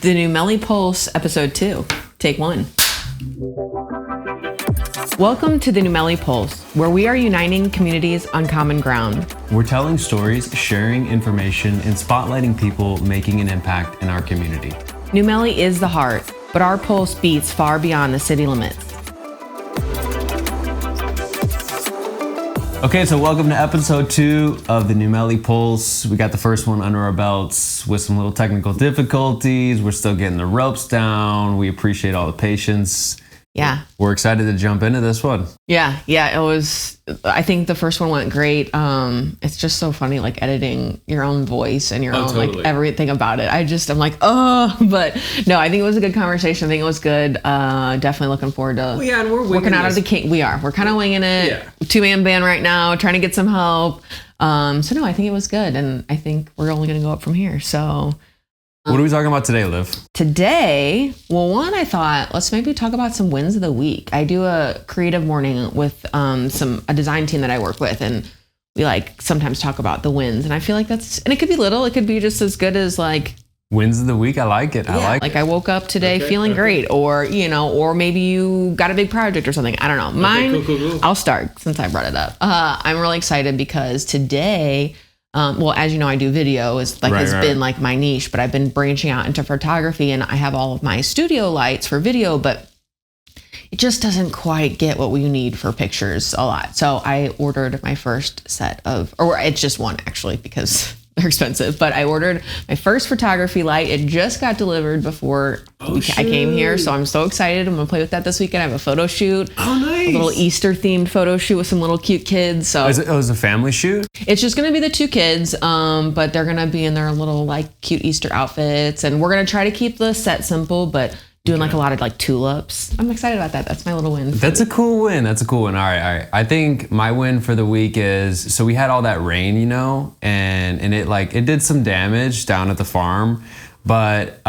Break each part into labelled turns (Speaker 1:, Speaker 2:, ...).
Speaker 1: The New Melle Pulse, episode 2, take 1. Welcome to the New Melle Pulse, where we are uniting communities on common ground.
Speaker 2: We're telling stories, sharing information, and spotlighting people making an impact in our community.
Speaker 1: New Melle is the heart, but our pulse beats far beyond the city limits.
Speaker 2: Okay, so welcome to episode 2 of the New Melle Pulse. We got the first one under our belts with some little technical difficulties. We're still getting the ropes down. We appreciate all the patience.
Speaker 1: Yeah.
Speaker 2: We're excited to jump into this one.
Speaker 1: Yeah, it was, I think the first one went great. It's just so funny, like editing your own voice and your own,
Speaker 3: totally.
Speaker 1: like everything about it. I'm like, but no, I think it was a good conversation. I think it was good. Definitely looking forward to
Speaker 3: and we're
Speaker 1: working out of the king. We're kind of winging it.
Speaker 3: Yeah.
Speaker 1: 2-man band right now, trying to get some help. So no, I think it was good. And I think we're only going to go up from here. So
Speaker 2: What are we talking about today, Liv?
Speaker 1: today, I thought let's maybe talk about some wins of the week. I do a creative morning with a design team that I work with, and we like sometimes talk about the wins. And I feel like and it could be little, it could be just as good as like
Speaker 2: Wins of the week. I like it.
Speaker 1: I woke up today feeling great, or or maybe you got a big project or something. I don't know. Mine.
Speaker 3: Cool.
Speaker 1: I'll start since I brought it up. I'm really excited because today. As you know, I do video. It's been like my niche, but I've been branching out into photography, and I have all of my studio lights for video, but it just doesn't quite get what we need for pictures a lot. So I ordered my first set or it's just one actually because they're expensive, but I ordered my first photography light. It just got delivered before I came here. So I'm so excited. I'm gonna play with that this weekend. I have a photo shoot.
Speaker 3: Oh, nice.
Speaker 1: A little Easter themed photo shoot with some little cute kids. So
Speaker 2: It was a family shoot?
Speaker 1: it's just gonna be the 2 kids, but they're gonna be in their little like cute Easter outfits, and we're gonna try to keep the set simple, but doing like a lot of like tulips. I'm excited about that. That's my little win.
Speaker 2: That's a cool win. All right. I think my win for the week is, so we had all that rain, and it did some damage down at the farm, but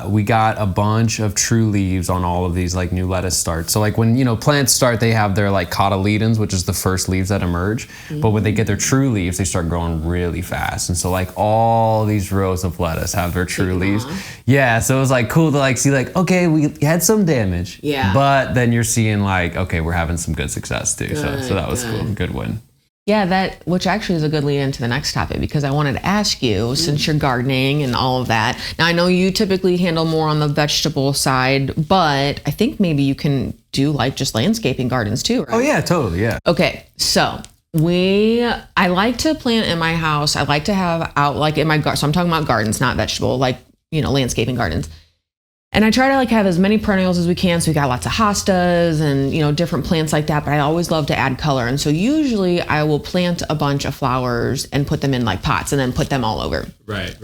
Speaker 2: we got a bunch of true leaves on all of these like new lettuce starts. So like when, plants start, they have their like cotyledons, which is the first leaves that emerge. Mm-hmm. But when they get their true leaves, they start growing really fast. And so like all these rows of lettuce have their true leaves. Yeah. So it was like cool to like see like, okay, we had some damage.
Speaker 1: Yeah.
Speaker 2: But then you're seeing like, okay, we're having some good success too. So that was cool. Good win.
Speaker 1: Yeah, which actually is a good lead into the next topic, because I wanted to ask you, since you're gardening and all of that. Now, I know you typically handle more on the vegetable side, but I think maybe you can do like just landscaping gardens too, right?
Speaker 2: Oh yeah, totally, yeah.
Speaker 1: Okay, so I like to plant in my house. I like to have out like in my garden. So I'm talking about gardens, not vegetable, like, landscaping gardens. And I try to like have as many perennials as we can. So we got lots of hostas and, different plants like that, but I always love to add color. And so usually I will plant a bunch of flowers and put them in like pots and then put them all over.
Speaker 3: Right.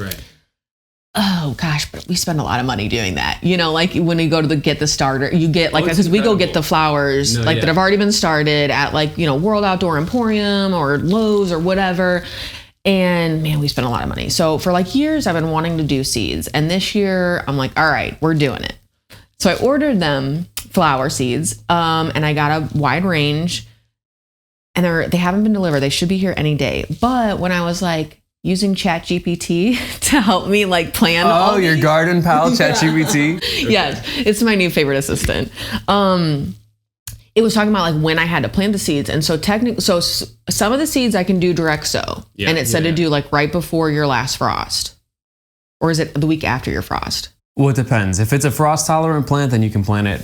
Speaker 1: Oh gosh, but we spend a lot of money doing that. Like when you go to get the starter, you get like, because we go get the flowers that have already been started at like, World Outdoor Emporium or Lowe's or whatever. And man, we spent a lot of money. So for like years, I've been wanting to do seeds. And this year I'm like, all right, we're doing it. So I ordered them flower seeds, and I got a wide range, and they haven't been delivered. They should be here any day. But when I was like using ChatGPT to help me like plan all
Speaker 2: your
Speaker 1: these,
Speaker 2: garden pal, ChatGPT?
Speaker 1: Yes, it's my new favorite assistant. It was talking about like when I had to plant the seeds. And so some of the seeds I can do direct sow.
Speaker 3: Yeah,
Speaker 1: and it said to do like right before your last frost. Or is it the week after your frost?
Speaker 2: Well, it depends. If it's a frost tolerant plant, then you can plant it,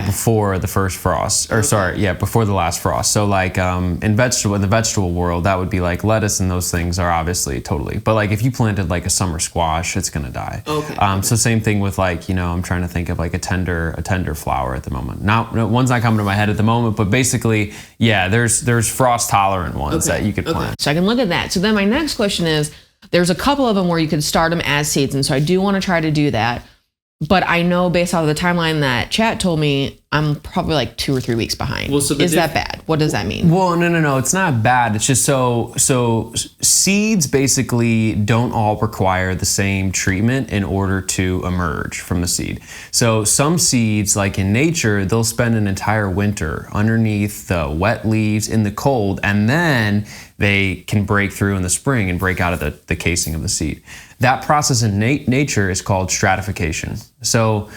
Speaker 2: before the first frost, before the last frost. So like in the vegetable world, that would be like lettuce, and those things are obviously totally. But like if you planted like a summer squash, it's gonna die. Okay. So same thing with like, I'm trying to think of like a tender flower at the moment. One's not coming to my head at the moment, but basically, yeah, there's frost tolerant ones that you could plant.
Speaker 1: So I can look at that. So then my next question is, there's a couple of them where you could start them as seeds, and so I do want to try to do that. But I know based off of the timeline that Chat told me, I'm probably like 2 or 3 weeks behind.
Speaker 3: Well, so
Speaker 1: is that bad? What does that mean?
Speaker 2: Well, no. It's not bad. It's just so seeds basically don't all require the same treatment in order to emerge from the seed. So some seeds, like in nature, they'll spend an entire winter underneath the wet leaves in the cold, and then they can break through in the spring and break out of the casing of the seed. that process in nature is called stratification. So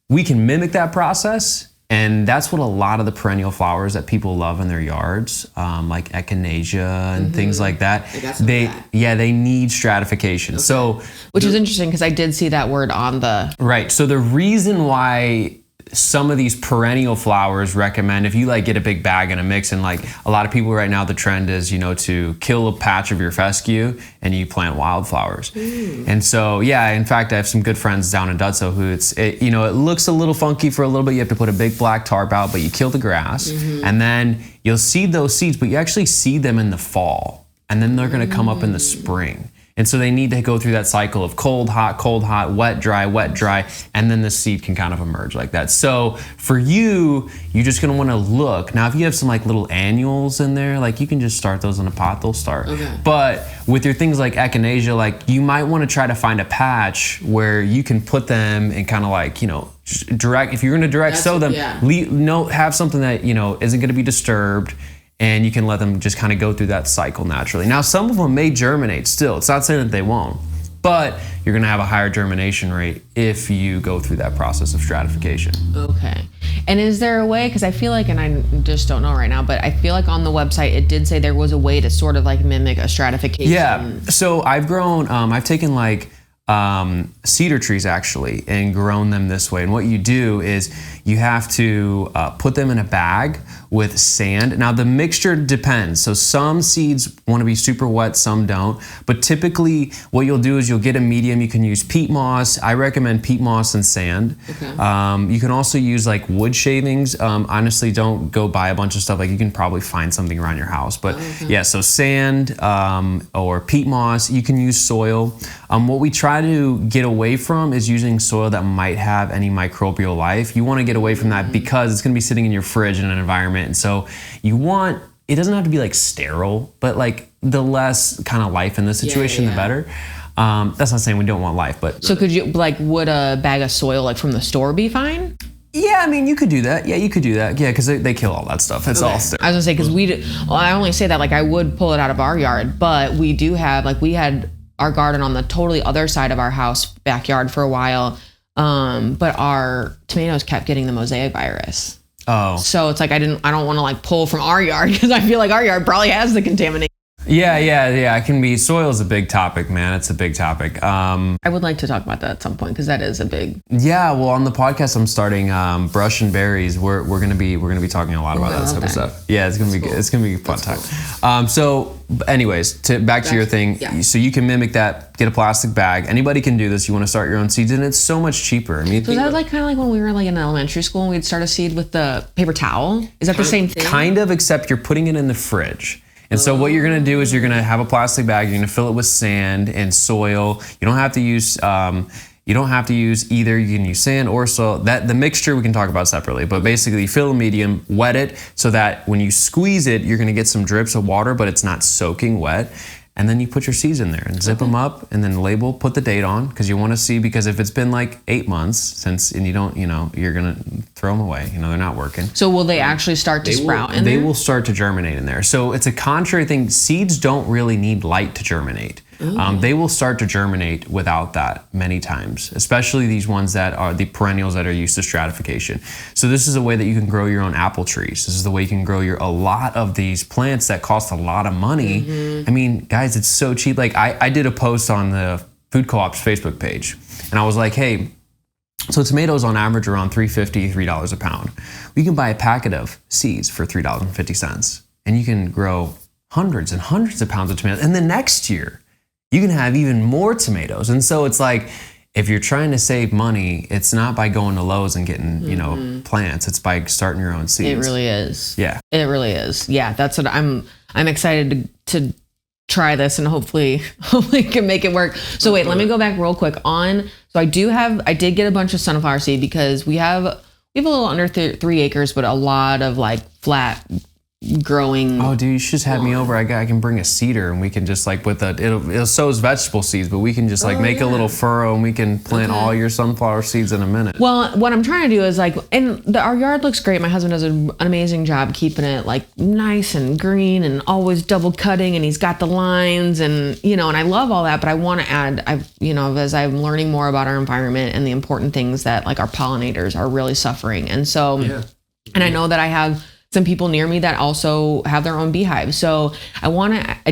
Speaker 2: we can mimic that process. And that's what a lot of the perennial flowers that people love in their yards, like echinacea and things like that, they need stratification.
Speaker 1: Okay.
Speaker 2: So,
Speaker 1: which is interesting because I did see that word on the
Speaker 2: right. So the reason why some of these perennial flowers recommend, if you like get a big bag and a mix, and like a lot of people right now, the trend is, to kill a patch of your fescue and you plant wildflowers. And so, in fact, I have some good friends down in Dutso who it looks a little funky for a little bit. You have to put a big black tarp out, but you kill the grass and then you'll seed those seeds, but you actually seed them in the fall and then they're going to come up in the spring. And so they need to go through that cycle of cold, hot, wet, dry, and then the seed can kind of emerge like that. So for you're just gonna wanna look. Now, if you have some like little annuals in there, like you can just start those in a pot, they'll start. Okay. But with your things like echinacea, like you might wanna try to find a patch where you can put them and kind of like, direct, if you're gonna direct sow them, have something that, isn't gonna be disturbed. And you can let them just kind of go through that cycle naturally. Now, some of them may germinate still. It's not saying that they won't, but you're gonna have a higher germination rate if you go through that process of stratification.
Speaker 1: Okay. And is there a way, because I feel like, and I just don't know right now, but I feel like on the website, it did say there was a way to sort of like mimic a stratification.
Speaker 2: Yeah, so I've grown, I've taken like cedar trees actually and grown them this way. And what you do is you have to put them in a bag with sand. Now the mixture depends. So some seeds want to be super wet, some don't. But typically what you'll do is you'll get a medium. You can use peat moss. I recommend peat moss and sand. Okay. You can also use like wood shavings. Honestly, don't go buy a bunch of stuff. Like you can probably find something around your house. But so sand or peat moss. You can use soil. What we try to get away from is using soil that might have any microbial life. You want to get away from that because it's going to be sitting in your fridge in an environment. And so it doesn't have to be like sterile, but like the less kind of life in the situation, the better. That's not saying we don't want life, but. So
Speaker 1: could you, would a bag of soil like from the store be fine?
Speaker 2: Yeah, I mean, you could do that. Yeah, you could do that. Yeah, because they kill all that stuff. It's all sterile.
Speaker 1: I was going to say, because I only say that, like I would pull it out of our yard, but we do have, we had our garden on the totally other side of our house backyard for a while. But our tomatoes kept getting the mosaic virus. Oh. So it's like I don't want to like pull from our yard because I feel like our yard probably has the contamination.
Speaker 2: Yeah. It can be. Soil is a big topic, man. It's a big topic. I
Speaker 1: would like to talk about that at some point because that is a big.
Speaker 2: Yeah. Well, on the podcast I'm starting, Brush and Berries. We're gonna be talking a lot about that type of stuff. Yeah, it's gonna be good. It's gonna be a fun time. Cool. So, anyways, back to your thing. Yeah. So you can mimic that. Get a plastic bag. Anybody can do this. You want to start your own seeds, and it's so much cheaper. I mean,
Speaker 1: so that like kind of like when we were like in elementary school and we'd start a seed with the paper towel. Is that the same thing? Kind
Speaker 2: of, except you're putting it in the fridge. And so what you're gonna do is you're gonna have a plastic bag. You're gonna fill it with sand and soil. You don't have to use either. You can use sand or soil. The mixture we can talk about separately. But basically, fill a medium, wet it so that when you squeeze it, you're gonna get some drips of water, but it's not soaking wet. And then you put your seeds in there and zip them up, and then label, put the date on, because you want to see, because if it's been like 8 months and you don't, you're going to throw them away. They're not working.
Speaker 1: So will they actually start to sprout in there?
Speaker 2: They will start to germinate in there. So it's a contrary thing. Seeds don't really need light to germinate. They will start to germinate without that many times, especially these ones that are the perennials that are used to stratification. So this is a way that you can grow your own apple trees. This is the way you can grow a lot of these plants that cost a lot of money. I mean, guys, it's so cheap. Like I did a post on the Food Co-op's Facebook page, and I was like, hey, so tomatoes on average are around $3.50, $3 a pound. You can buy a packet of seeds for $3.50, and you can grow hundreds and hundreds of pounds of tomatoes. And the next year, you can have even more tomatoes. And so it's like, if you're trying to save money, it's not by going to Lowe's and getting, plants. It's by starting your own seeds.
Speaker 1: It really is.
Speaker 2: Yeah.
Speaker 1: It really is. Yeah. That's what I'm excited to try this and hopefully can make it work. So wait, let me go back real quick so I did get a bunch of sunflower seed because we have a little under 3 acres, but a lot of like flat growing.
Speaker 2: Oh, dude, you should just have me over. I can bring a seeder and we can just like it sows vegetable seeds, but we can just like make a little furrow and we can plant all your sunflower seeds in a minute.
Speaker 1: Well, what I'm trying to do is like, and our yard looks great. My husband does an amazing job keeping it like nice and green and always double cutting, and he's got the lines and, and I love all that, but I want to add, as I'm learning more about our environment and the important things that like our pollinators are really suffering. And so, and I know that I have some people near me that also have their own beehives. So I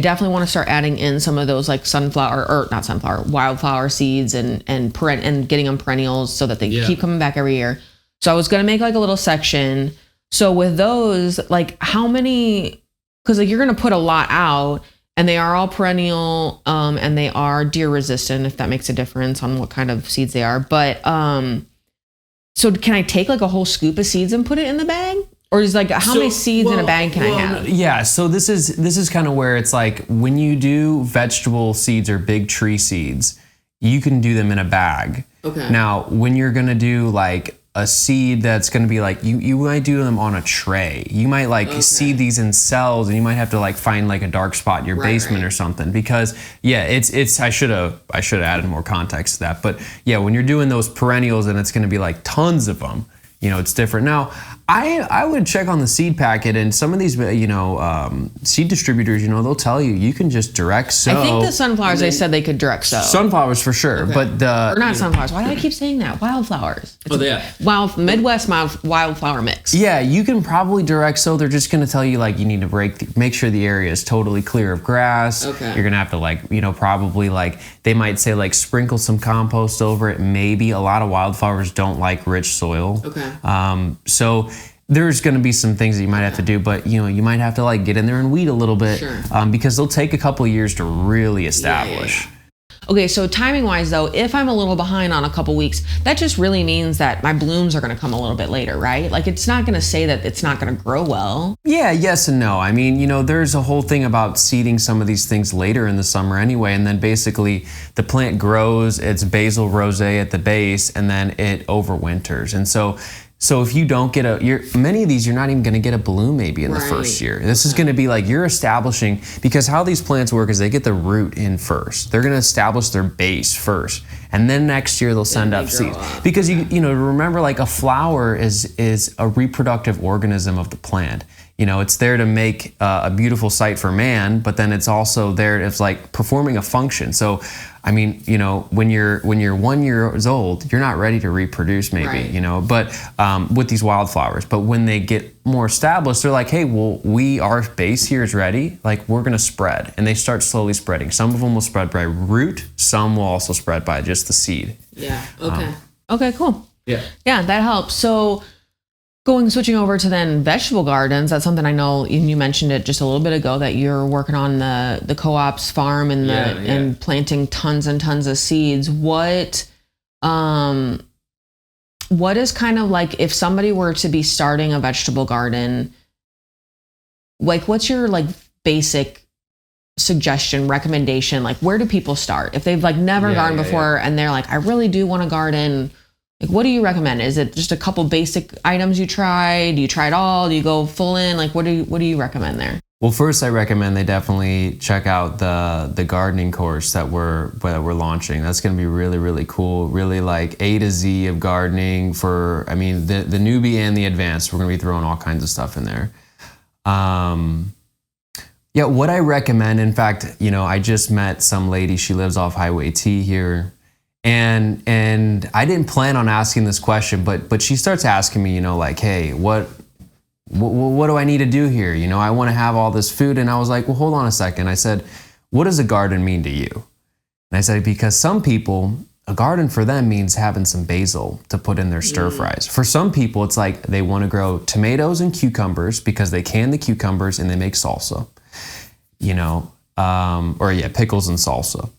Speaker 1: definitely want to start adding in some of those like wildflower seeds and getting them perennials so that they keep coming back every year. So I was going to make like a little section. So with those, like how many, cause like you're going to put a lot out and they are all perennial, and they are deer resistant, if that makes a difference on what kind of seeds they are. But, so can I take like a whole scoop of seeds and put it in the bag? Or is like how many seeds in a bag can I have?
Speaker 2: Yeah, so this is kind of where it's like when you do vegetable seeds or big tree seeds, you can do them in a bag. Okay. Now, when you're gonna do like a seed that's gonna be like you might do them on a tray. You might like seed these in cells, and you might have to like find like a dark spot in your basement or something. Because it's I should have added more context to that. But yeah, when you're doing those perennials and it's gonna be like tons of them, it's different. Now, I would check on the seed packet, and some of these, seed distributors, they'll tell you can just direct sow.
Speaker 1: I think the sunflowers, they said they could direct sow.
Speaker 2: Sunflowers for sure, but
Speaker 1: or not sunflowers. Why do I keep saying that? Wildflowers. It's Midwest wildflower mix.
Speaker 2: Yeah, you can probably direct sow. They're just going to tell you like you need to make sure the area is totally clear of grass. Okay. You're going to have to like, probably like they might say like sprinkle some compost over it. Maybe a lot of wildflowers don't like rich soil. Okay. So there's going to be some things that you might have to do, but you might have to like get in there and weed a little bit, because they'll take a couple of years to really establish.
Speaker 1: Okay, so timing wise though, if I'm a little behind on a couple weeks, that just really means that my blooms are going to come a little bit later, right? Like it's not going to say that it's not going to grow well.
Speaker 2: Yeah, yes and no. I mean, there's a whole thing about seeding some of these things later in the summer anyway, and then basically the plant grows its basal rosé at the base, and then it overwinters. And so if you don't get many of these, you're not even going to get a bloom maybe in the first year. This is going to be like you're establishing, because how these plants work is they get the root in first. They're going to establish their base first, and then next year they'll send up seeds. Because you remember, like a flower is a reproductive organism of the plant. It's there to make a beautiful sight for man, but then it's also there. It's like performing a function. So, I mean, when you're 1 year old, you're not ready to reproduce, maybe, But with these wildflowers, but when they get more established, they're like, hey, well, our base here is ready. Like we're gonna spread, and they start slowly spreading. Some of them will spread by root. Some will also spread by just the seed.
Speaker 1: Yeah. Okay. Okay. Cool. Yeah. Yeah, that helps. So. Switching over to then vegetable gardens, that's something I know you mentioned it just a little bit ago, that you're working on the co-op's farm and and planting tons and tons of seeds. What is kind of like, if somebody were to be starting a vegetable garden, like what's your like basic suggestion, recommendation? Like where do people start if they've like never gardened before and they're like, I really do want to garden? Like, what do you recommend? Is it just a couple basic items you try? Do you try it all? Do you go full in? Like, what do you recommend there?
Speaker 2: Well, first, I recommend they definitely check out the gardening course that we're launching. That's going to be really, really cool. Really like A to Z of gardening for, the newbie and the advanced. We're going to be throwing all kinds of stuff in there. What I recommend, in fact, I just met some lady. She lives off Highway T here. And I didn't plan on asking this question, but she starts asking me, like, hey, what do I need to do here? I want to have all this food. And I was like, well, hold on a second. I said, what does a garden mean to you? And I said, because some people, a garden for them means having some basil to put in their stir fries. For some people, it's like they want to grow tomatoes and cucumbers because they can the cucumbers and they make salsa, pickles and salsa.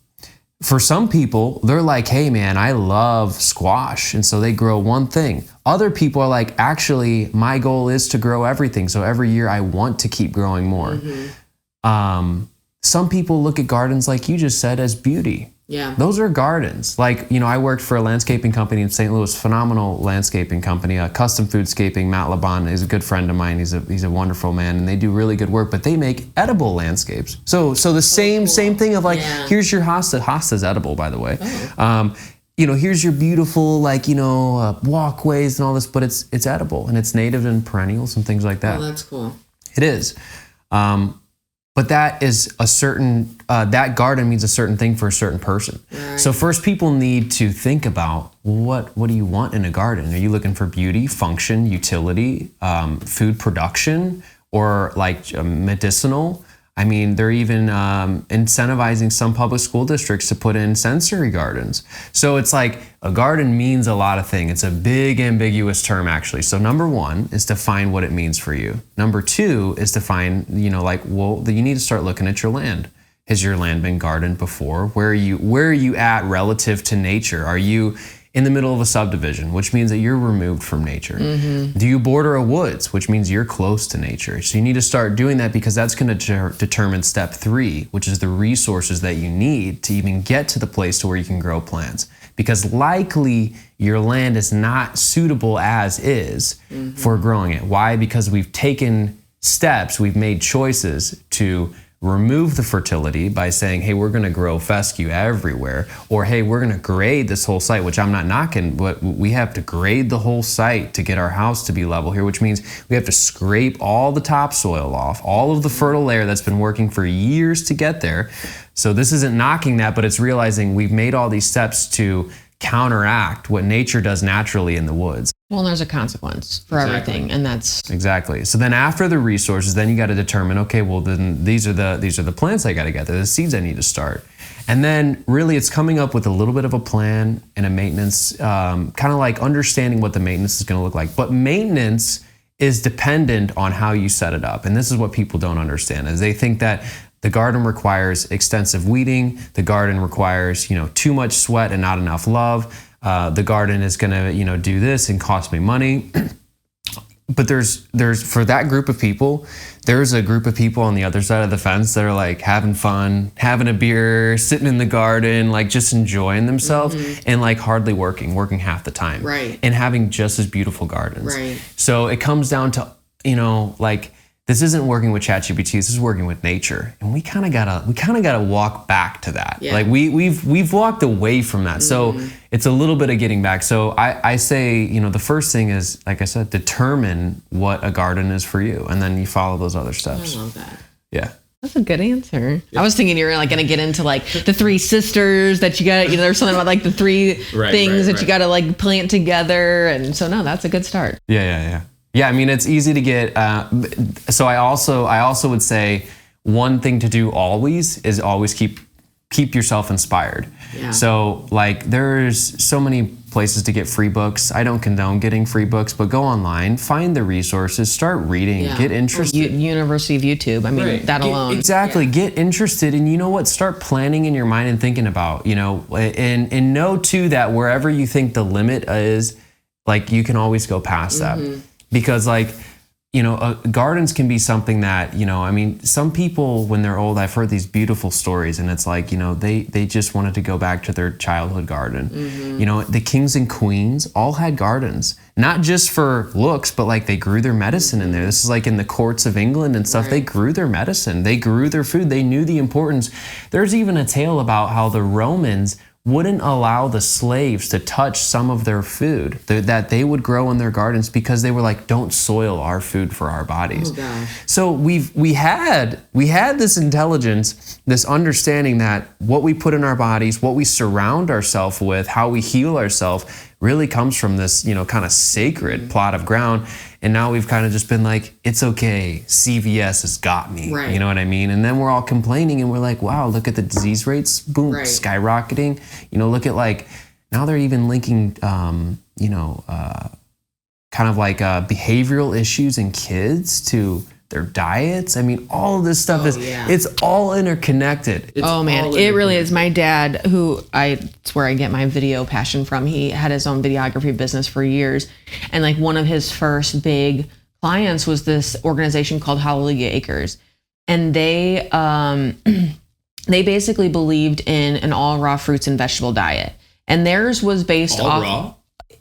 Speaker 2: For some people, they're like, hey man, I love squash. And so they grow one thing. Other people are like, actually, my goal is to grow everything. So every year I want to keep growing more. Mm-hmm. Some people look at gardens, like you just said, as beauty.
Speaker 1: Yeah.
Speaker 2: Those are gardens. Like, I worked for a landscaping company in St. Louis, phenomenal landscaping company, Custom Foodscaping. Matt Laban is a good friend of mine. He's a wonderful man, and they do really good work, but they make edible landscapes. So the same thing of like, here's your hosta. Hosta's edible, by the way. Oh. Here's your beautiful, walkways and all this, but it's edible and it's native and perennials and things like that.
Speaker 1: Oh, that's cool.
Speaker 2: It is. But that is a certain, that garden means a certain thing for a certain person. Right. So first people need to think about, what do you want in a garden? Are you looking for beauty, function, utility, food production, or medicinal? I mean, they're even incentivizing some public school districts to put in sensory gardens. So it's like a garden means a lot of things. It's a big ambiguous term, actually. So number one is to find what it means for you. Number two is to find, you need to start looking at your land. Has your land been gardened before? Where are you at relative to nature? Are you in the middle of a subdivision, which means that you're removed from nature? Mm-hmm. Do you border a woods, which means you're close to nature? So you need to start doing that, because that's going to determine step 3, which is the resources that you need to even get to the place to where you can grow plants. Because likely your land is not suitable as is for growing it. Why? Because we've taken steps, we've made choices to remove the fertility by saying, hey, we're going to grow fescue everywhere, or hey, we're going to grade this whole site, which I'm not knocking, but we have to grade the whole site to get our house to be level here, which means we have to scrape all the topsoil off, all of the fertile layer that's been working for years to get there. So this isn't knocking that, but it's realizing we've made all these steps to counteract what nature does naturally in the woods.
Speaker 1: Well, there's a consequence for everything, and that's
Speaker 2: exactly. So then after the resources, then you got to determine, okay, well then these are the plants I got to get. They're the seeds I need to start. And then really it's coming up with a little bit of a plan and a maintenance, kind of like understanding what the maintenance is going to look like. But maintenance is dependent on how you set it up. And this is what people don't understand, is they think that the garden requires extensive weeding. The garden requires, too much sweat and not enough love. The garden is going to, do this and cost me money. But there's for that group of people, there's a group of people on the other side of the fence that are like having fun, having a beer, sitting in the garden, like just enjoying themselves, and like hardly working half the time.
Speaker 1: Right.
Speaker 2: And having just as beautiful gardens.
Speaker 1: Right.
Speaker 2: So it comes down to, this isn't working with ChatGPT. This is working with nature, and we kind of gotta walk back to that. Yeah. Like we've walked away from that, so it's a little bit of getting back. So I say, the first thing is, like I said, determine what a garden is for you, and then you follow those other steps.
Speaker 1: I love that.
Speaker 2: Yeah.
Speaker 1: That's a good answer. Yeah. I was thinking you were like going to get into like the 3 sisters that you got, there's something about like the 3 things that you got to like plant together. And so, no, that's a good start.
Speaker 2: Yeah. Yeah, I mean, it's easy to get, so I also would say one thing to do always is always keep yourself inspired. Yeah. So like there's so many places to get free books. I don't condone getting free books, but go online, find the resources, start reading, get interested.
Speaker 1: University of YouTube, I mean, that alone.
Speaker 2: Exactly, get interested, and you know what, start planning in your mind and thinking about, and know too that wherever you think the limit is, like you can always go past that. Because gardens can be something that, some people when they're old, I've heard these beautiful stories, and it's like, they just wanted to go back to their childhood garden. The kings and queens all had gardens, not just for looks, but like they grew their medicine in there. This is like in the courts of England and stuff. Right. They grew their medicine, they grew their food, they knew the importance. There's even a tale about how the Romans wouldn't allow the slaves to touch some of their food that they would grow in their gardens, because they were like, don't soil our food for our bodies. Oh, gosh. So we had this intelligence, this understanding that what we put in our bodies, what we surround ourselves with, how we heal ourselves, really comes from this, kind of sacred plot of ground. And now we've kind of just been like, it's okay, CVS has got me. Right. You know what I mean? And then we're all complaining, and we're like, wow, look at the disease rates, boom, skyrocketing. Look at like, now they're even linking, kind of like behavioral issues in kids to their diets. I mean, all of this stuff it's all interconnected.
Speaker 1: It really is. My dad, it's where I get my video passion from. He had his own videography business for years. And like one of his first big clients was this organization called Hallelujah Acres. And they they basically believed in an all raw fruits and vegetable diet. And theirs was based off
Speaker 3: raw?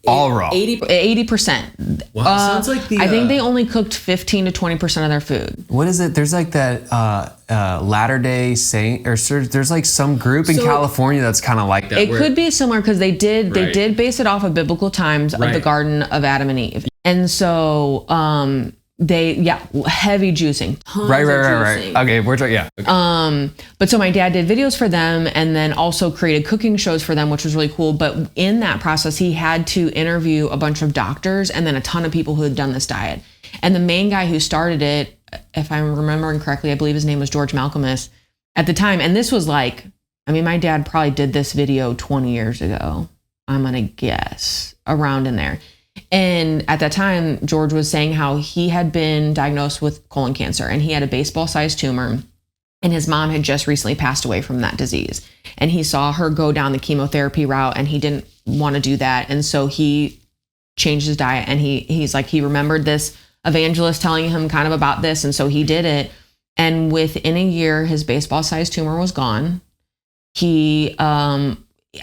Speaker 2: All raw.
Speaker 1: 80%.
Speaker 3: Wow, sounds like the.
Speaker 1: I think they only cooked 15 to 20% of their food.
Speaker 2: What is it? There's like that Latter-day Saint, or there's like some group in California that's kind of like that.
Speaker 1: It could be similar because they did base it off of biblical times of the Garden of Adam and Eve. And so heavy juicing.
Speaker 2: Right. Okay, we're talking, Okay.
Speaker 1: But so my dad did videos for them and then also created cooking shows for them, which was really cool. But in that process, he had to interview a bunch of doctors and then a ton of people who had done this diet. And the main guy who started it, if I'm remembering correctly, I believe his name was George Malcolmus at the time. And this was like, I mean, my dad probably did this video 20 years ago. I'm going to guess around in there. And at that time, George was saying how he had been diagnosed with colon cancer and he had a baseball-sized tumor and his mom had just recently passed away from that disease. And he saw her go down the chemotherapy route and he didn't want to do that. And so he changed his diet and he's like, he remembered this evangelist telling him kind of about this. And so he did it. And within a year, his baseball-sized tumor was gone. He,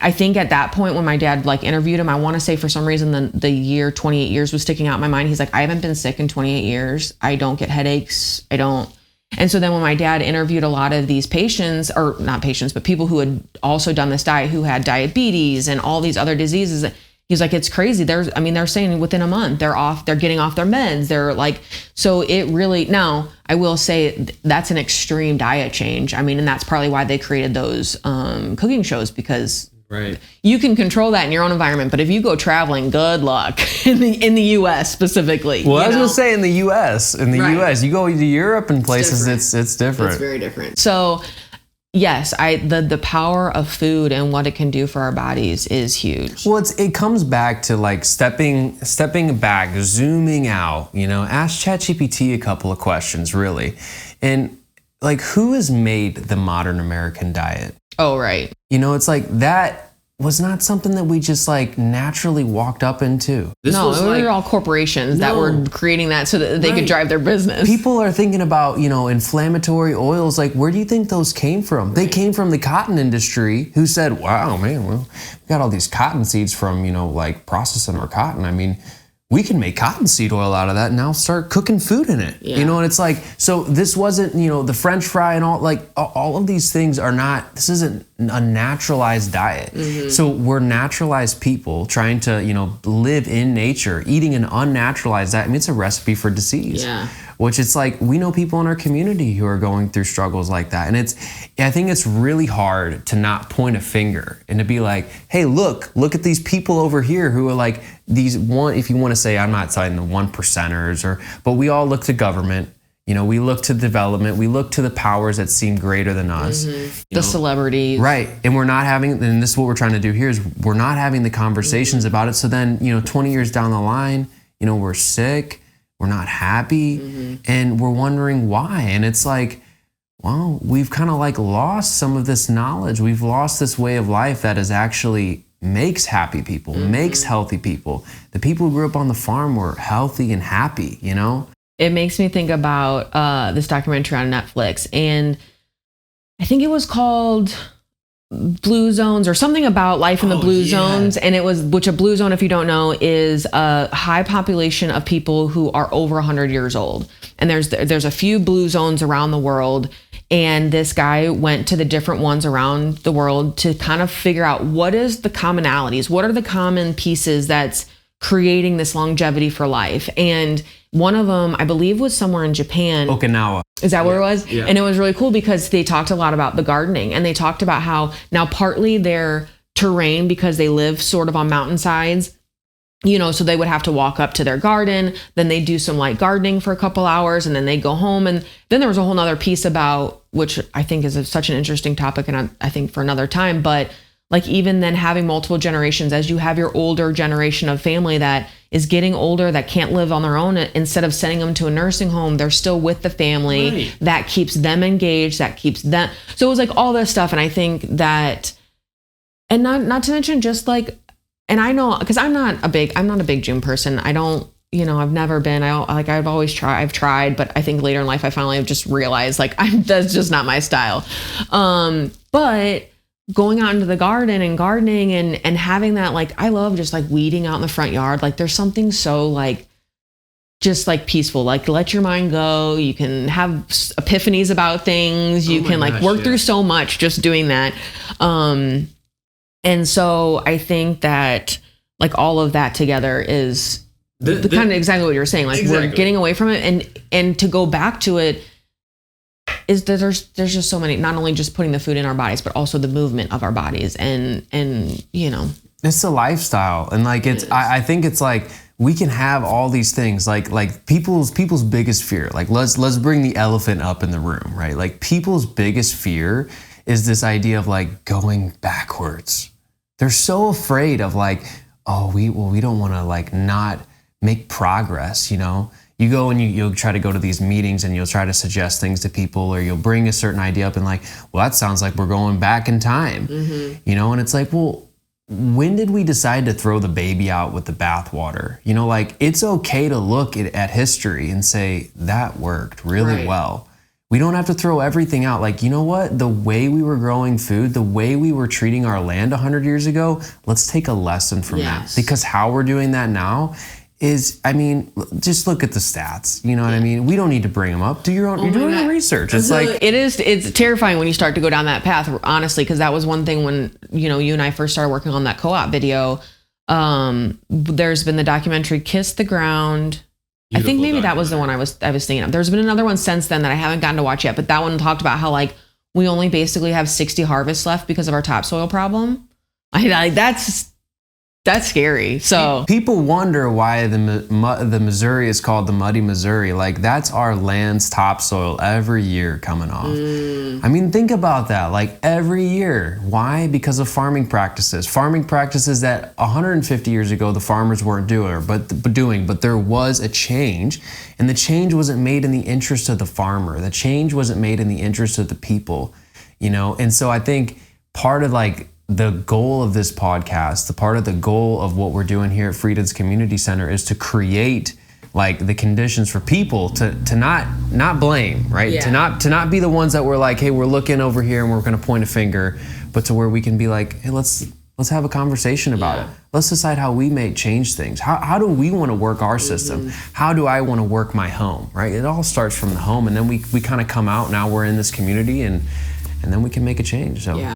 Speaker 1: I think at that point when my dad like interviewed him, I want to say for some reason the year 28 years was sticking out in my mind. He's like, I haven't been sick in 28 years. I don't get headaches. I don't. And so then when my dad interviewed a lot of these patients, or not patients, but people who had also done this diet, who had diabetes and all these other diseases, he's like, it's crazy. They're saying within a month they're getting off their meds. They're like, so it really, now I will say that's an extreme diet change. I mean, and that's probably why they created those cooking shows, because you can control that in your own environment, but if you go traveling, good luck in the U.S. specifically.
Speaker 2: Well, I was gonna say in the U.S. you go to Europe and places, it's different.
Speaker 1: It's very different. So, yes, the power of food and what it can do for our bodies is huge.
Speaker 2: Well, it comes back to like stepping back, zooming out. Ask ChatGPT a couple of questions, really, and like, who has made the modern American diet?
Speaker 1: Oh, right.
Speaker 2: It's like that was not something that we just like naturally walked up into.
Speaker 1: They were all corporations that were creating that so that they could drive their business.
Speaker 2: People are thinking about, inflammatory oils. Like, where do you think those came from? They came from the cotton industry, who said, wow, man, well, we got all these cotton seeds from, like processing our cotton. I mean, we can make cottonseed oil out of that and now start cooking food in it. And it's like, so this wasn't, the French fry and all of these things this isn't a naturalized diet. Mm-hmm. So we're naturalized people trying to, live in nature, eating an unnaturalized diet. I mean, it's a recipe for disease. Yeah. Which it's like, we know people in our community who are going through struggles like that. And I think it's really hard to not point a finger and to be like, hey, look at these people over here who are like these if you want to say, I'm not citing the 1%ers, but we all look to government. We look to development. We look to the powers that seem greater than us. Mm-hmm.
Speaker 1: The celebrities.
Speaker 2: Right. And we're not having, and this is what we're trying to do here, is we're not having the conversations about it. So then, 20 years down the line, we're sick. We're not happy, and we're wondering why. And it's like, well, we've kind of like lost some of this knowledge. We've lost this way of life that is actually makes happy people, makes healthy people. The people who grew up on the farm were healthy and happy, It
Speaker 1: makes me think about this documentary on Netflix, and I think it was called Blue Zones or something about life in the blue zones. And which a blue zone, if you don't know, is a high population of people who are over 100 years old. And there's a few blue zones around the world. And this guy went to the different ones around the world to kind of figure out what is the commonalities, what are the common pieces that's creating this longevity for life. And one of them, I believe, was somewhere in Japan.
Speaker 2: Okinawa.
Speaker 1: Is that where it was? Yeah. And it was really cool because they talked a lot about the gardening, and they talked about how now partly their terrain, because they live sort of on mountainsides, so they would have to walk up to their garden, then they do some light gardening for a couple hours, and then they go home. And then there was a whole nother piece about, which I think is such an interesting topic, and I think for another time, but like even then having multiple generations, as you have your older generation of family that is getting older, that can't live on their own, instead of sending them to a nursing home, they're still with the family. Right. That keeps them engaged, that keeps them. So it was like all this stuff. And I think that, and not to mention just like, and I know, because I'm not a big June person. I don't I've never been, I've tried, but I think later in life, I finally have just realized like, that's just not my style. But going out into the garden and gardening and having that, like, I love just like weeding out in the front yard. Like there's something so like, just like peaceful, like let your mind go. You can have epiphanies about things. You can like work through so much just doing that. And so I think that like all of that together is the kind of exactly what you were saying. Like we're getting away from it, and to go back to it is that there's just so many, not only just putting the food in our bodies, but also the movement of our bodies. And
Speaker 2: it's a lifestyle. And like, I think it's like, we can have all these things like people's biggest fear. Like let's bring the elephant up in the room, right? Like people's biggest fear is this idea of like going backwards. They're so afraid of like, oh, we don't want to like not make progress, You go and you'll try to go to these meetings and you'll try to suggest things to people, or you'll bring a certain idea up and like, well, that sounds like we're going back in time, and it's like, well, when did we decide to throw the baby out with the bathwater? Like it's okay to look at history and say that worked really well. We don't have to throw everything out. Like, you know what? The way we were growing food, the way we were treating our land 100 years ago, let's take a lesson from that. Because how we're doing that now is, just look at the stats. You know what I mean? We don't need to bring them up. Do your own. You're doing your research. It's like
Speaker 1: it's terrifying when you start to go down that path. Honestly, because that was one thing when you and I first started working on that co-op video. There's been the documentary "Kiss the Ground." Beautiful. I think maybe that was the one I was thinking of. There's been another one since then that I haven't gotten to watch yet, but that one talked about how like we only basically have 60 harvests left because of our topsoil problem. That's scary. So
Speaker 2: people wonder why the Missouri is called the Muddy Missouri. Like that's our land's topsoil every year coming off. Think about that. Like every year. Why? Because of farming practices. Farming practices that 150 years ago the farmers weren't doing, but there was a change, and the change wasn't made in the interest of the farmer. The change wasn't made in the interest of the people. And so I think part of like the goal of this podcast, the goal of what we're doing here at Freedom's Community Center is to create like the conditions for people to not blame, right? Yeah. To not be the ones that were like, hey, we're looking over here and we're going to point a finger, but to where we can be like, hey, let's have a conversation about it. Let's decide how we may change things. How do we want to work our system? How do I want to work my home, right? It all starts from the home, and then we kind of come out, now we're in this community, and then we can make a change. So.
Speaker 1: Yeah.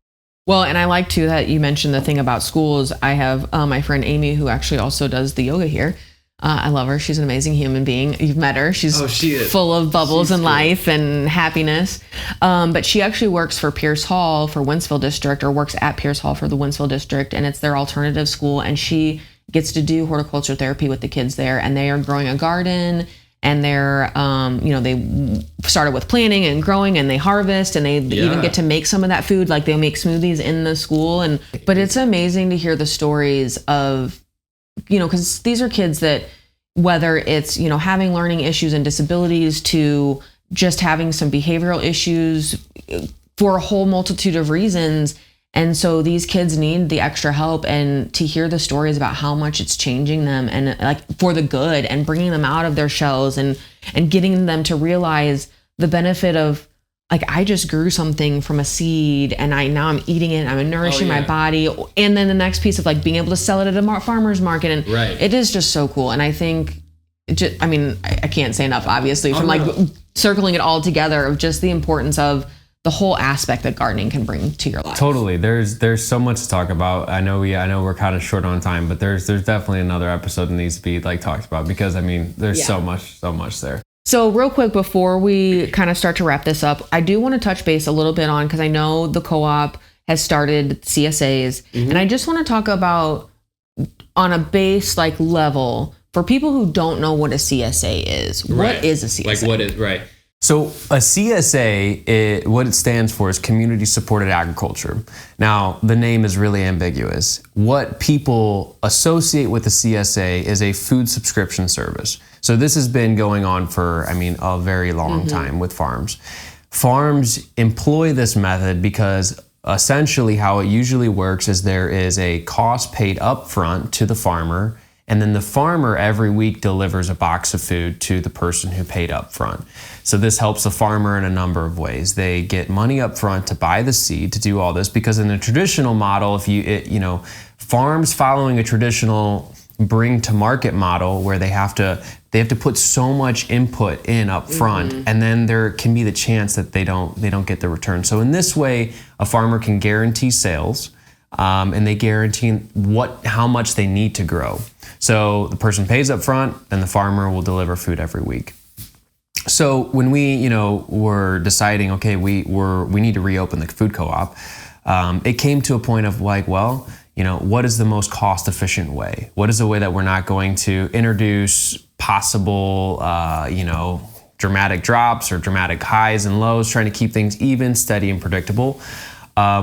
Speaker 1: Well, and I like too that you mentioned the thing about schools. I have my friend Amy, who actually also does the yoga here. I love her. She's an amazing human being. You've met her. She is full of bubbles and life and happiness. But she actually works for Pierce Hall for Wentzville District, or works at Pierce Hall for the Wentzville District, and it's their alternative school. And she gets to do horticulture therapy with the kids there, and they are growing a garden. And they're, they started with planting and growing, and they harvest, and they even get to make some of that food. Like they make smoothies in the school. But it's amazing to hear the stories of, because these are kids that, whether it's, having learning issues and disabilities, to just having some behavioral issues for a whole multitude of reasons. And so these kids need the extra help, and to hear the stories about how much it's changing them, and like for the good, and bringing them out of their shells, and getting them to realize the benefit of, like, I just grew something from a seed, and now I'm eating it, I'm nourishing my body. And then the next piece of like being able to sell it at a farmer's market. And it is just so cool. And I think, I can't say enough, obviously, from circling it all together, of just the importance of the whole aspect that gardening can bring to your life.
Speaker 2: Totally. There's so much to talk about. I know we're kind of short on time, but there's definitely another episode that needs to be like talked about, because there's so much there.
Speaker 1: So real quick, before we kind of start to wrap this up, I do want to touch base a little bit on, because I know the co-op has started CSAs, and I just want to talk about, on a base like level, for people who don't know what a CSA is. What is a CSA?
Speaker 2: Like what is, right. So a CSA, what it stands for is Community Supported Agriculture. Now, the name is really ambiguous. What people associate with a CSA is a food subscription service. So this has been going on for, a very long time with farms. Farms employ this method because essentially how it usually works is there is a cost paid up front to the farmer, And then the farmer every week delivers a box of food to the person who paid up front. So this helps the farmer in a number of ways. They get money up front to buy the seed, to do all this, because in a traditional model, farms following a traditional bring to market model where they have to put so much input in up front, and then there can be the chance that they don't get the return. So in this way, a farmer can guarantee sales, and they guarantee how much they need to grow. So the person pays up front, and the farmer will deliver food every week. So when we were deciding, okay, we need to reopen the food co-op, it came to a point of like, well, what is the most cost efficient way? What is the way that we're not going to introduce possible, dramatic drops or dramatic highs and lows, trying to keep things even, steady, and predictable?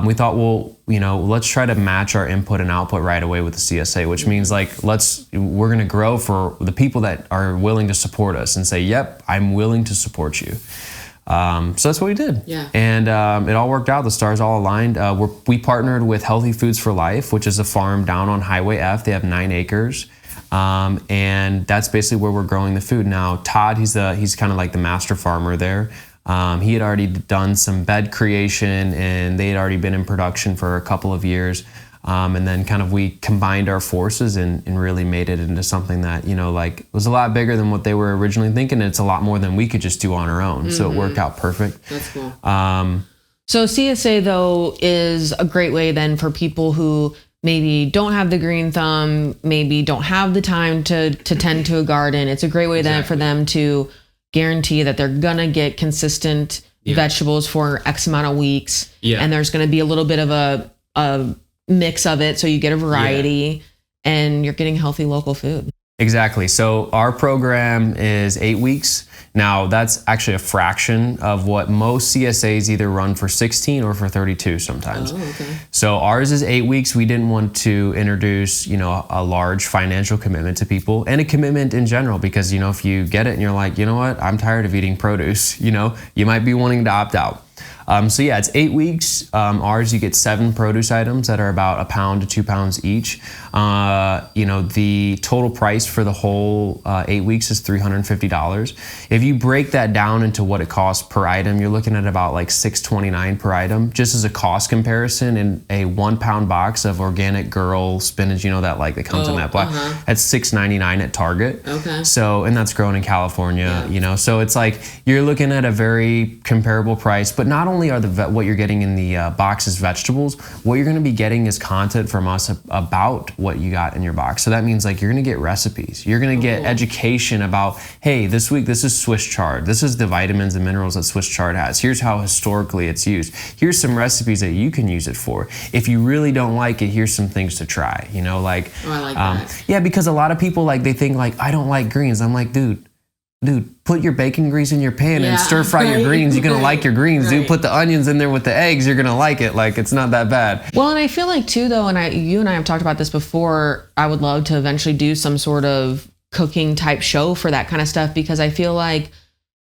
Speaker 2: We thought, well, let's try to match our input and output right away with the CSA, which means like, we're going to grow for the people that are willing to support us and say, yep, I'm willing to support you. So that's what we did.
Speaker 1: Yeah.
Speaker 2: And it all worked out. The stars all aligned. We partnered with Healthy Foods for Life, which is a farm down on Highway F. They have 9 acres. And that's basically where we're growing the food. Now, Todd, he's kind of like the master farmer there. He had already done some bed creation, and they had already been in production for a couple of years. And then kind of we combined our forces and really made it into something that, was a lot bigger than what they were originally thinking. And it's a lot more than we could just do on our own. So it worked out perfect.
Speaker 1: That's cool. So CSA, though, is a great way then for people who maybe don't have the green thumb, maybe don't have the time to tend to a garden. It's a great way then for them to guarantee that they're going to get consistent vegetables for X amount of weeks. Yeah. And there's going to be a little bit of a mix of it, so you get a variety and you're getting healthy local food.
Speaker 2: Exactly. So our program is 8 weeks. Now that's actually a fraction of what most CSAs either run for 16 or for 32 sometimes.
Speaker 1: Oh, okay.
Speaker 2: So ours is 8 weeks. We didn't want to introduce, a large financial commitment to people, and a commitment in general, because, if you get it and you're like, you know what, I'm tired of eating produce, you might be wanting to opt out. So yeah, it's 8 weeks. Ours, you get 7 produce items that are about 1 pound to 2 pounds each. The total price for the whole 8 weeks is $350. If you break that down into what it costs per item, you're looking at about like $6.29 per item. Just as a cost comparison, in a 1 pound box of organic girl spinach, that comes in that black, that's $6.99 at Target.
Speaker 1: Okay.
Speaker 2: So, and that's grown in California, so it's like you're looking at a very comparable price. But not only are what you're getting in the box is vegetables, what you're going to be getting is content from us about what you got in your box. So that means like you're going to get recipes. You're going to get education about, hey, this week this is Swiss chard. This is the vitamins and minerals that Swiss chard has. Here's how historically it's used. Here's some recipes that you can use it for. If you really don't like it, here's some things to try.
Speaker 1: I like that.
Speaker 2: Yeah, because a lot of people they think I don't like greens. I'm like, dude, put your bacon grease in your pan and stir fry your greens. You're going to like your greens, dude. Put the onions in there with the eggs. You're going to like it. It's not that bad.
Speaker 1: Well, and I feel like too, though, and you and I have talked about this before, I would love to eventually do some sort of cooking type show for that kind of stuff, because I feel like,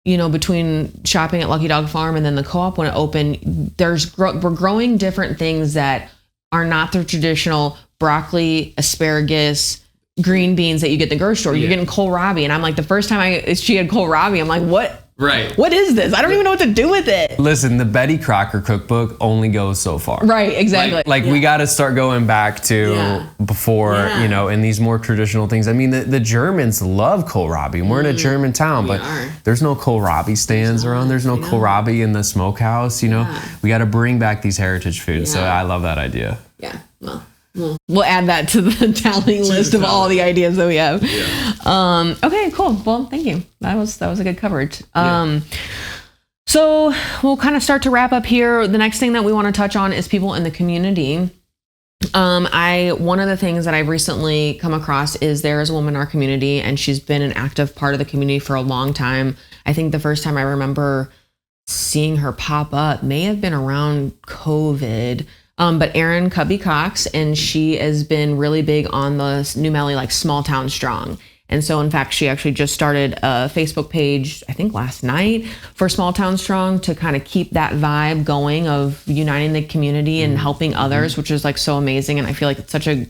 Speaker 1: between shopping at Lucky Dog Farm and then the co-op when it opened, we're growing different things that are not the traditional broccoli, asparagus, green beans that you get in the grocery store. You're getting kohlrabi, and I'm like, the first time she had kohlrabi, I'm like, what?
Speaker 2: Right.
Speaker 1: What is this? I don't even know what to do with it.
Speaker 2: Listen, the Betty Crocker cookbook only goes so far.
Speaker 1: Right, exactly.
Speaker 2: We got to start going back to before, in these more traditional things. I mean, the Germans love kohlrabi. We're in a German town, but there's no kohlrabi stands around. There's no kohlrabi in the smokehouse. We got to bring back these heritage foods. So I love that idea.
Speaker 1: Yeah. Well, we'll add that to the tally list of all the ideas that we have. Yeah. Okay, cool. Well, thank you. That was a good coverage. So we'll kind of start to wrap up here. The next thing that we want to touch on is people in the community. One of the things that I've recently come across is there is a woman in our community, and she's been an active part of the community for a long time. I think the first time I remember seeing her pop up may have been around COVID. But Erin Cubby Cox, and she has been really big on the New Melle, small town strong. And so in fact, she actually just started a Facebook page, I think last night, for Small Town Strong, to kind of keep that vibe going of uniting the community and helping others, which is so amazing. And I feel like it's such a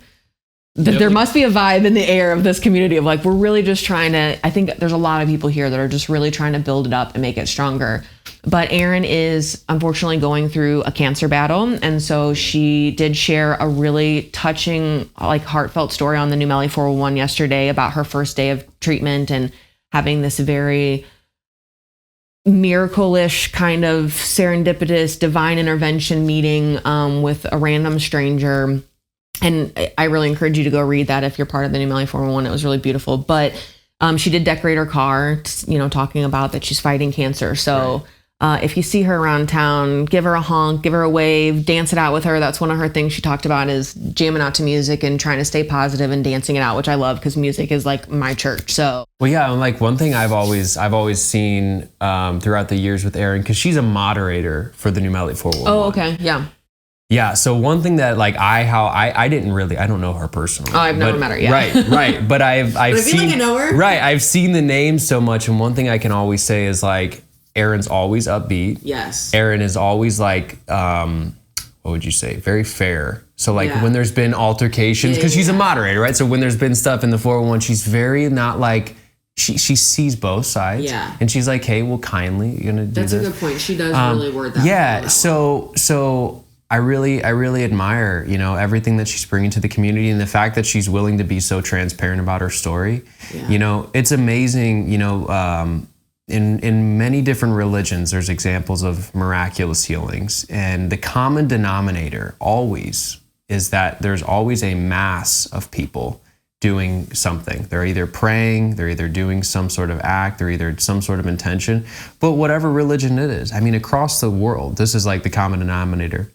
Speaker 1: There must be a vibe in the air of this community of like, we're really just trying to, I think there's a lot of people here that are just really trying to build it up and make it stronger. But Erin is unfortunately going through a cancer battle. And so she did share a really touching, like heartfelt story on the New Melle 411 yesterday about her first day of treatment and having this very miracle-ish kind of serendipitous divine intervention meeting with a random stranger. And I really encourage you to go read that if you're part of the New Melle 411. It was really beautiful. But she did decorate her car, talking about that she's fighting cancer. So if you see her around town, give her a honk, give her a wave, dance it out with her. That's one of her things she talked about, is jamming out to music and trying to stay positive and dancing it out, which I love because music is like my church. So
Speaker 2: well, yeah, and like one thing I've always seen throughout the years with Erin, because she's a moderator for the New Melle 411.
Speaker 1: Oh, okay, yeah.
Speaker 2: Yeah, so one thing that like I don't know her personally.
Speaker 1: Oh, I've never met her yet.
Speaker 2: Right. But I've seen,
Speaker 1: like I know her.
Speaker 2: Right, I've seen the name so much, and one thing I can always say is like Erin's always upbeat.
Speaker 1: Yes.
Speaker 2: Erin is always like what would you say? Very fair. So like when there's been altercations, because she's a moderator, right? So when there's been stuff in the 401, she's very not like she sees both sides. Yeah. And she's like, hey, well, kindly, you're gonna do
Speaker 1: this. That's a good point. She does really word that.
Speaker 2: Yeah. So I really admire, everything that she's bringing to the community, and the fact that she's willing to be so transparent about her story. Yeah. It's amazing, in many different religions, there's examples of miraculous healings, and the common denominator always is that there's always a mass of people doing something. They're either praying, they're either doing some sort of act, they're either some sort of intention, but whatever religion it is, I mean, across the world, this is like the common denominator.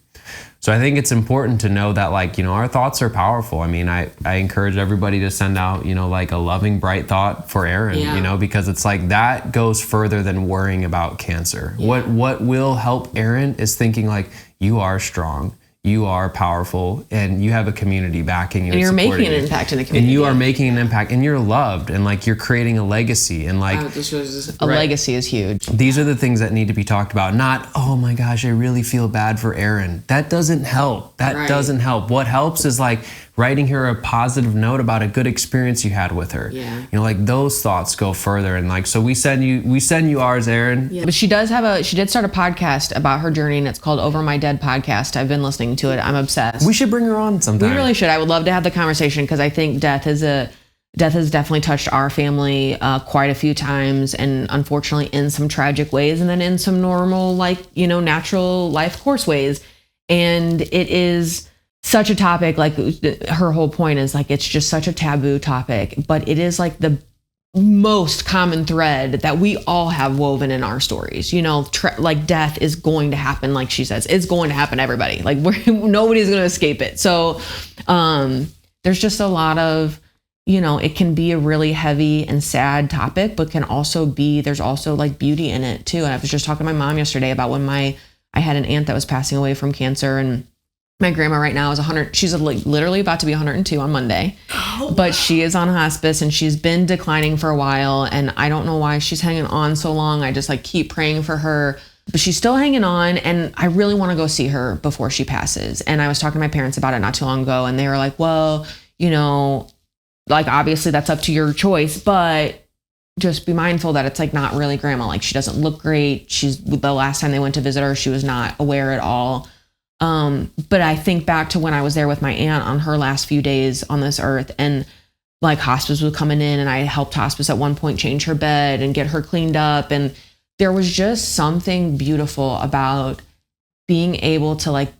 Speaker 2: So I think it's important to know that, like, our thoughts are powerful. I mean, I encourage everybody to send out, like a loving, bright thought for Erin, because it's like that goes further than worrying about cancer. Yeah. What will help Erin is thinking like, you are strong, you are powerful, and you have a community backing you.
Speaker 1: And you're making an impact in the community.
Speaker 2: And you are making an impact, and you're loved, and like you're creating a legacy, and like
Speaker 1: a legacy is huge.
Speaker 2: These are the things that need to be talked about. Not, oh my gosh, I really feel bad for Erin. That doesn't help. That doesn't help. What helps is like writing her a positive note about a good experience you had with her. Yeah. Like those thoughts go further, and like so we send you ours, Erin.
Speaker 1: Yeah. But she did start a podcast about her journey, and it's called Over My Dead Podcast. I've been listening to it. I'm obsessed.
Speaker 2: We should bring her on sometime.
Speaker 1: We really should. I would love to have the conversation, because I think death has definitely touched our family quite a few times, and unfortunately in some tragic ways, and then in some normal, natural life course ways. And it is such a topic, like her whole point is like, it's just such a taboo topic, but it is like the most common thread that we all have woven in our stories. Like death is going to happen, like she says, it's going to happen to everybody. Like nobody's going to escape it. So there's just a lot of, it can be a really heavy and sad topic, but there's also like beauty in it too. And I was just talking to my mom yesterday about when I had an aunt that was passing away from cancer, and my grandma right now is 100. She's like literally about to be 102 on Monday, but she is on hospice, and she's been declining for a while. And I don't know why she's hanging on so long. I just like keep praying for her, but she's still hanging on. And I really want to go see her before she passes. And I was talking to my parents about it not too long ago, and they were like, well, like obviously that's up to your choice, but just be mindful that it's like not really grandma. Like she doesn't look great. The last time they went to visit her, she was not aware at all. But I think back to when I was there with my aunt on her last few days on this earth, and like hospice was coming in, and I helped hospice at one point change her bed and get her cleaned up. And there was just something beautiful about being able to like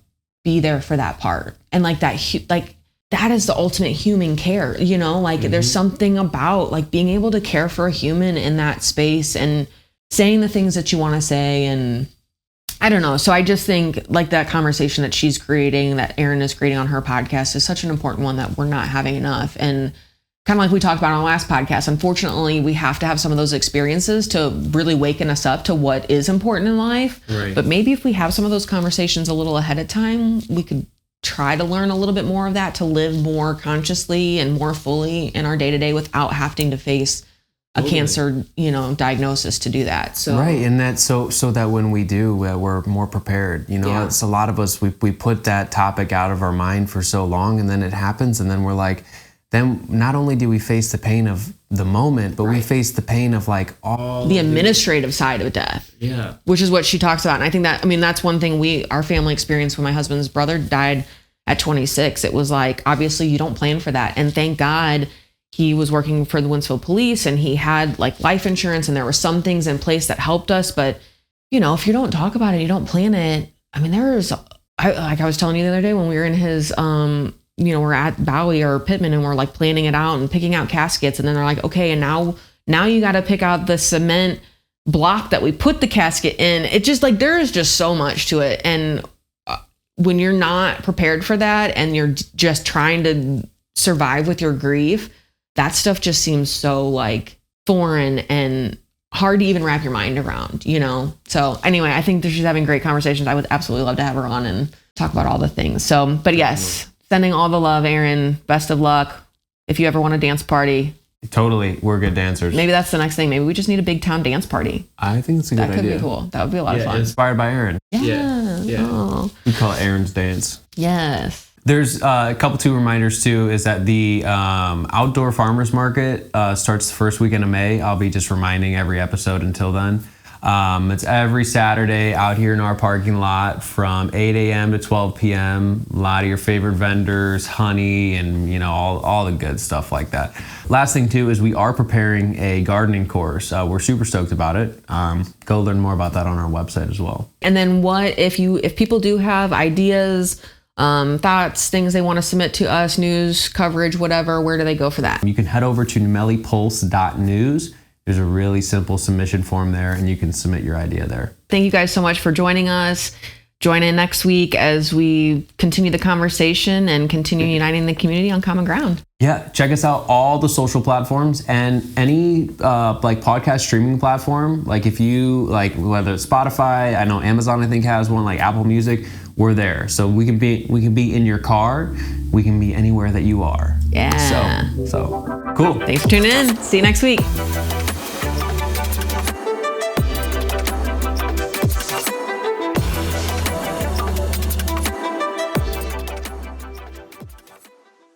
Speaker 1: be there for that part. And like that is the ultimate human care, there's something about like being able to care for a human in that space and saying the things that you want to say. And I don't know. So I just think like that conversation that she's creating, that Erin is creating on her podcast, is such an important one that we're not having enough. And kind of like we talked about on the last podcast, unfortunately, we have to have some of those experiences to really waken us up to what is important in life. Right. But maybe if we have some of those conversations a little ahead of time, we could try to learn a little bit more of that, to live more consciously and more fully in our day-to-day without having to face a cancer, diagnosis to do that. So
Speaker 2: right, and that so that when we do, we're more prepared. It's a lot of us, we put that topic out of our mind for so long, and then it happens, and then we're like, then not only do we face the pain of the moment, but we face the pain of like all
Speaker 1: the administrative side of death.
Speaker 2: Yeah.
Speaker 1: Which is what she talks about. And I think that, I mean, that's one thing our family experienced when my husband's brother died at 26. It was like, obviously you don't plan for that. And thank God he was working for the Winsfield police and he had like life insurance and there were some things in place that helped us. But, you know, if you don't talk about it, you don't plan it. I mean, like I was telling you the other day when we were in his, you know, we're at Bowie or Pittman and we're like planning it out and picking out caskets. And then they're like, okay, and now you got to pick out the cement block that we put the casket in. It just like, there is just so much to it. And when you're not prepared for that and you're just trying to survive with your grief, that stuff just seems so like foreign and hard to even wrap your mind around, you know? So anyway, I think that she's having great conversations. I would absolutely love to have her on and talk about all the things. So, but yes, sending all the love, Erin. Best of luck. If you ever want a dance party.
Speaker 2: Totally. We're good dancers.
Speaker 1: Maybe that's the next thing. Maybe we just need a big town dance party.
Speaker 2: I think it's a good idea.
Speaker 1: That could be cool. That would be a lot of fun.
Speaker 2: Inspired by Erin.
Speaker 1: Yeah.
Speaker 2: Oh. We call it Erin's Dance.
Speaker 1: Yes.
Speaker 2: There's a couple two reminders too, is that the outdoor farmers market starts the first weekend of May. I'll be just reminding every episode until then. It's every Saturday out here in our parking lot from 8 a.m. to 12 p.m. A lot of your favorite vendors, honey, and you know all the good stuff like that. Last thing too is we are preparing a gardening course. We're super stoked about it. Go learn more about that on our website as well. And then what if people do have ideas, thoughts, things they want to submit to us, news, coverage, whatever, where do they go for that? You can head over to newmellepulse.news. There's a really simple submission form there and you can submit your idea there. Thank you guys so much for joining us. Join in next week as we continue the conversation and continue uniting the community on common ground. Yeah, check us out all the social platforms and any like podcast streaming platform. Like if you like, whether it's Spotify, I know Amazon I think has one, like Apple Music, we're there. So we can be in your car, we can be anywhere that you are. Yeah. So cool. Thanks for tuning in. See you next week.